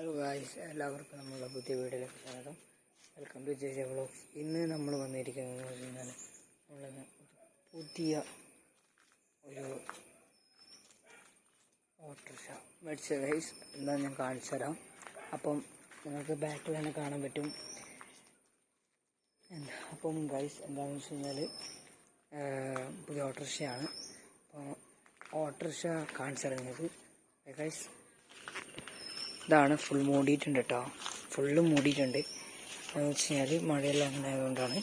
Hello guys, എല്ലാവർക്കും നമ്മളുടെ പുതിയ വീഡിയോയിലേക്ക് സ്വാഗതം. Welcome to J vlogs. ഇന്ന് നമ്മൾ വന്നിരിക്കുന്നത് എന്ന് പറഞ്ഞാൽ നമ്മളിന്ന് പുതിയ ഒരു ഓട്ടോറിക്ഷ മേടിച്ച ഗൈസ്. എന്താ ഞാൻ കാണിച്ചു തരാം. അപ്പം നിങ്ങൾക്ക് ബാക്കിൽ തന്നെ കാണാൻ പറ്റും. അപ്പം ഗൈസ് എന്താണെന്ന് വെച്ച് കഴിഞ്ഞാൽ പുതിയ ഓട്ടോറിക്ഷയാണ്. അപ്പോൾ ഓട്ടോറിക്ഷ കാണിച്ചു തരുന്നത് ഗൈസ് ഇതാണ്. ഫുൾ മൂടിയിട്ടുണ്ട് കേട്ടോ, ഫുള്ള് മൂടിയിട്ടുണ്ട്. എന്ന് വെച്ച് കഴിഞ്ഞാൽ മഴയെല്ലാം അങ്ങനെ ആയതുകൊണ്ടാണ്.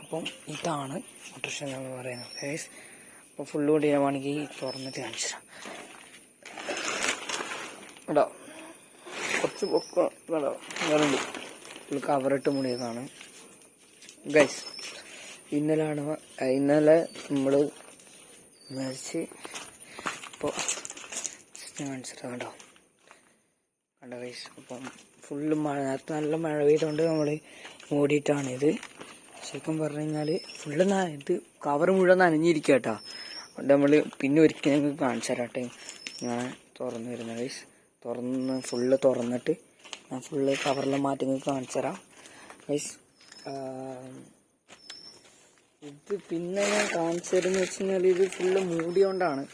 അപ്പം ഇതാണ് ഓട്ടോറിക്ഷ എന്ന് പറയുന്നത് ഗൈസ്. അപ്പോൾ ഫുള്ള് മൂടിയാണെങ്കിൽ തുറന്നിട്ട് കാണിച്ചു തരാം കേട്ടോ. കുറച്ച് പൊക്കം കേട്ടോ, വേറുണ്ട്. Full കവറിട്ട് മൂടിയതാണ് guys. ഇന്നലെ നമ്മൾ മേടിച്ച് ഇപ്പോൾ കാണിച്ചിട്ട് കേട്ടോ കണ്ട ഗൈസ്. അപ്പം ഫുള്ള് മഴ, നേരത്തെ നല്ല മഴ പെയ്തുകൊണ്ട് നമ്മൾ മൂടിയിട്ടാണിത്. ശരിക്കും പറഞ്ഞു കഴിഞ്ഞാൽ ഫുള്ള് ഇത് കവർ മുഴുവൻ നനഞ്ഞിരിക്കുക കേട്ടോ. അതുകൊണ്ട് നമ്മൾ പിന്നെ ഒരിക്കലും ഞങ്ങൾക്ക് കാണിച്ചു തരാട്ടെ. ഇങ്ങനെ തുറന്നു വരുന്നത് ഗൈസ്. ഫുള്ള് തുറന്നിട്ട് ഞാൻ ഫുള്ള് കവറിലെ മാറ്റി കാണിച്ചു തരാം ഗൈസ്. ഇത് പിന്നെ ഞാൻ കാണിച്ചു തരുമെന്ന് വെച്ച് കഴിഞ്ഞാൽ ഇത് ഫുള്ള് മൂടിയോണ്ടാണ്.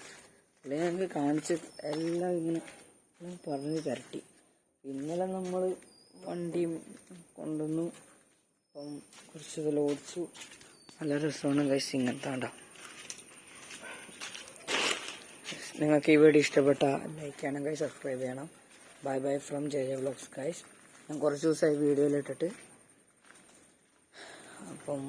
അല്ലെങ്കിൽ ഞങ്ങൾക്ക് കാണിച്ച് എല്ലാം ഇങ്ങനെ പറഞ്ഞ് തരട്ടി. ഇന്നലെ നമ്മൾ വണ്ടിയും കൊണ്ടുവന്നു. അപ്പം കുറച്ച് ഇതിൽ ഓടിച്ചു. നല്ല രസമാണ് ഗൈസ്. ഇങ്ങനത്തെ കണ്ട. നിങ്ങൾക്ക് ഈ വീഡിയോ ഇഷ്ടപ്പെട്ട ലൈക്ക് ചെയ്യണം ഗൈസ്, സബ്സ്ക്രൈബ് ചെയ്യണം. Bye bye from J vlogs guys. ഞാൻ കുറച്ച് ദിവസമായി വീഡിയോയിലിട്ടിട്ട്. അപ്പം